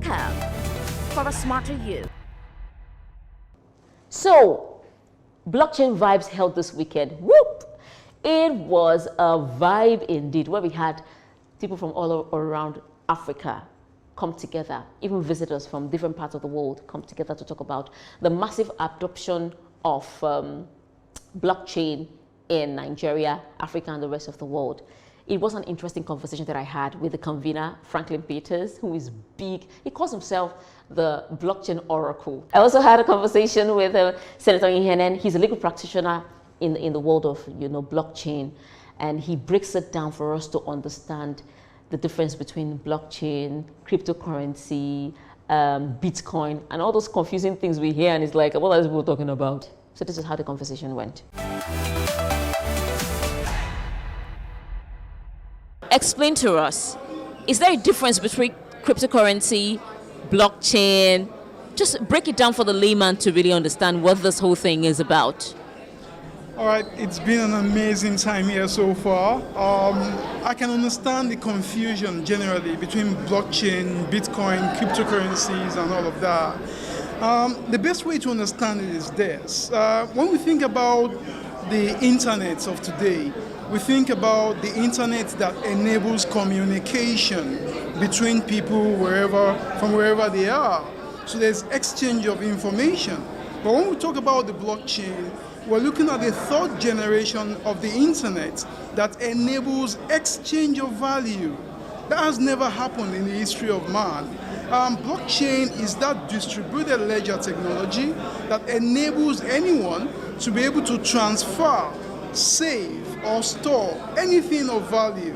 Tech Hub for a smarter you. So, blockchain vibes held this weekend. Whoop! It was a vibe indeed, where we had people from all around Africa come together, even visitors from different parts of the world come together to talk about the massive adoption of blockchain in Nigeria, Africa, and the rest of the world. It was an interesting conversation that I had with the convener, Franklin Peters, who is big. He calls himself the blockchain oracle. I also had a conversation with Senator Ihenyen. He's a legal practitioner in the world of blockchain, and he breaks it down for us to understand the difference between blockchain, cryptocurrency, Bitcoin, and all those confusing things we hear, and it's like, what are these people talking about? So this is how the conversation went. Explain to us, is there a difference between cryptocurrency, blockchain? Just break it down for the layman to really understand what this whole thing is about. All right, it's been an amazing time here so far. I can understand the confusion generally between blockchain, Bitcoin, cryptocurrencies, and all of that. The best way to understand it is this. When we think about the internet of today, we think about the internet that enables communication between people from wherever they are. So there's exchange of information. But when we talk about the blockchain, we're looking at the third generation of the internet that enables exchange of value. That has never happened in the history of man. Blockchain is that distributed ledger technology that enables anyone to be able to transfer, save, or store anything of value,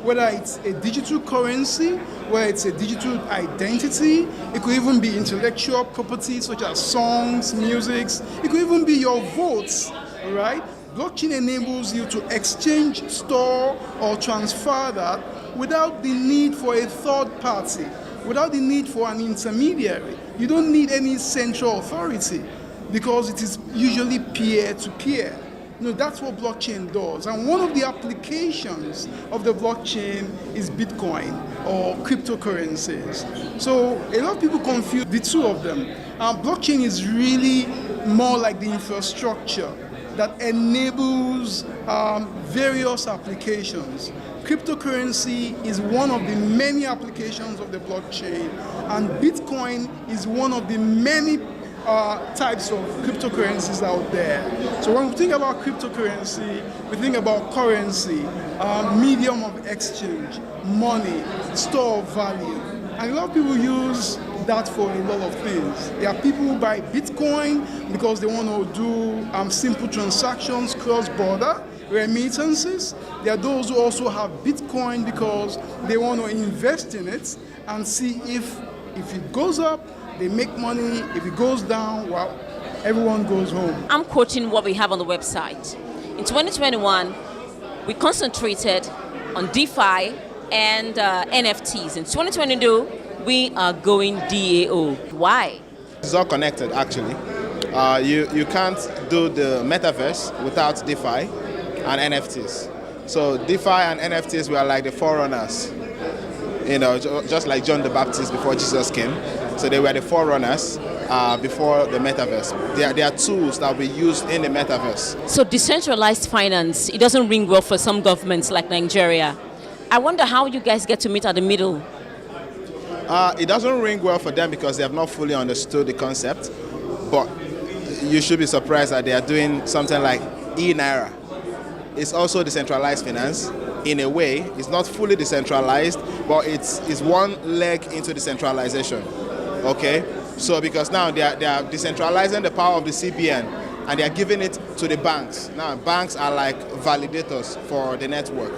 whether it's a digital currency, whether it's a digital identity. It could even be intellectual property such as songs, music. It could even be your votes, right? Blockchain enables you to exchange, store, or transfer that without the need for a third party, without the need for an intermediary. You don't need any central authority because it is usually peer-to-peer. That's what blockchain does. And one of the applications of the blockchain is Bitcoin or cryptocurrencies. So a lot of people confuse the two of them. Blockchain is really more like the infrastructure that enables various applications. Cryptocurrency is one of the many applications of the blockchain, and Bitcoin is one of the many types of cryptocurrencies out there. So when we think about cryptocurrency, we think about currency, medium of exchange, money, store of value. And a lot of people use that for a lot of things. There are people who buy Bitcoin because they want to do simple transactions, cross-border remittances. There are those who also have Bitcoin because they want to invest in it and see if it goes up, they make money. If it goes down, well, everyone goes home. I'm quoting what we have on the website. In 2021, we concentrated on DeFi and NFTs. In 2022, we are going DAO. Why? It's all connected, actually. You can't do the metaverse without DeFi and NFTs. So DeFi and NFTs were like the forerunners, just like John the Baptist before Jesus came. So they were the forerunners before the metaverse. They are tools that will be used in the metaverse. So decentralized finance, it doesn't ring well for some governments like Nigeria. I wonder how you guys get to meet at the middle. It doesn't ring well for them because they have not fully understood the concept. But you should be surprised that they are doing something like e-Naira. It's also decentralized finance. In a way, it's not fully decentralized, but it's one leg into decentralization. Okay, so because now they are decentralizing the power of the CBN and they are giving it to the banks. Now banks are like validators for the network.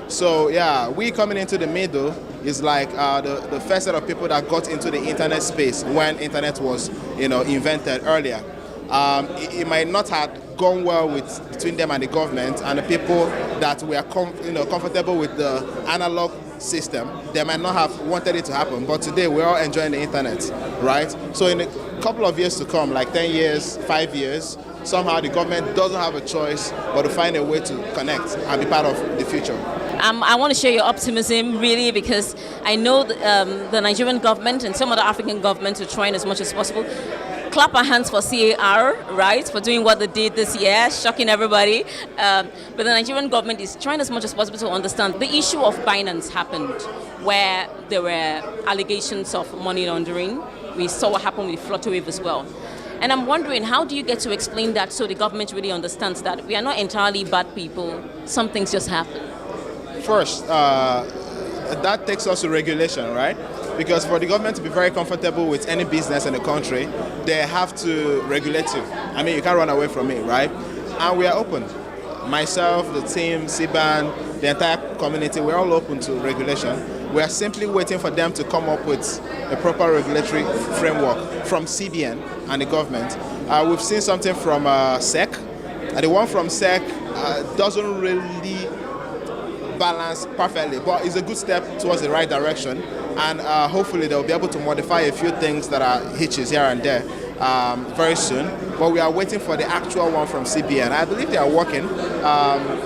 So yeah, we coming into the middle is like the first set of people that got into the internet space when internet was invented earlier. It might not have gone well between them and the government and the people that were comfortable with the analog system. They might not have wanted it to happen, but today we're all enjoying the internet, right? So in a couple of years to come, like 10 years, 5 years, somehow the government doesn't have a choice but to find a way to connect and be part of the future. I want to share your optimism, really, because I know the Nigerian government and some other African governments are trying as much as possible. Clap our hands for CAR, right, for doing what they did this year, shocking everybody. But the Nigerian government is trying as much as possible to understand. The issue of Binance happened where there were allegations of money laundering. We saw what happened with Flutterwave as well. And I'm wondering, how do you get to explain that so the government really understands that we are not entirely bad people, some things just happen? First, that takes us to regulation, right? Because for the government to be very comfortable with any business in the country, they have to regulate you. I mean, you can't run away from it, right? And we are open. Myself, the team, CBAN, the entire community, we're all open to regulation. We are simply waiting for them to come up with a proper regulatory framework from CBN and the government. We've seen something from SEC, and the one from SEC doesn't really balance perfectly, but it's a good step towards the right direction, and hopefully they'll be able to modify a few things that are hitches here and there very soon. But we are waiting for the actual one from CBN. I believe they are working.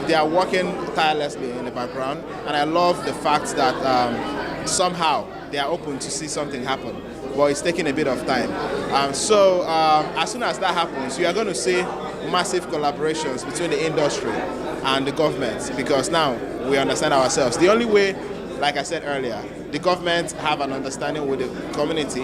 They are working tirelessly in the background, and I love the fact that somehow they are open to see something happen. But it's taking a bit of time. So as soon as that happens, you are going to see massive collaborations between the industry and the government, because now we understand ourselves. The only way, like I said earlier, the government have an understanding with the community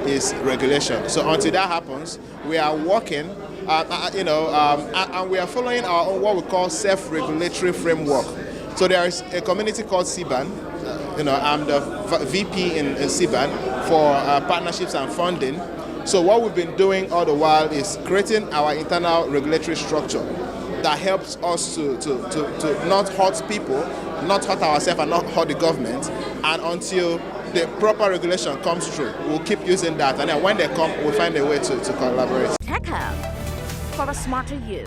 is regulation. So until that happens, we are working, and we are following our own what we call self-regulatory framework. So there is a community called CBAN. I'm the VP in CBAN for partnerships and funding. So what we've been doing all the while is creating our internal regulatory structure that helps us to not hurt people, not hurt ourselves, and not hurt the government. And until the proper regulation comes through, we'll keep using that. And then when they come, we'll find a way to collaborate. Tech Hub for a smarter you.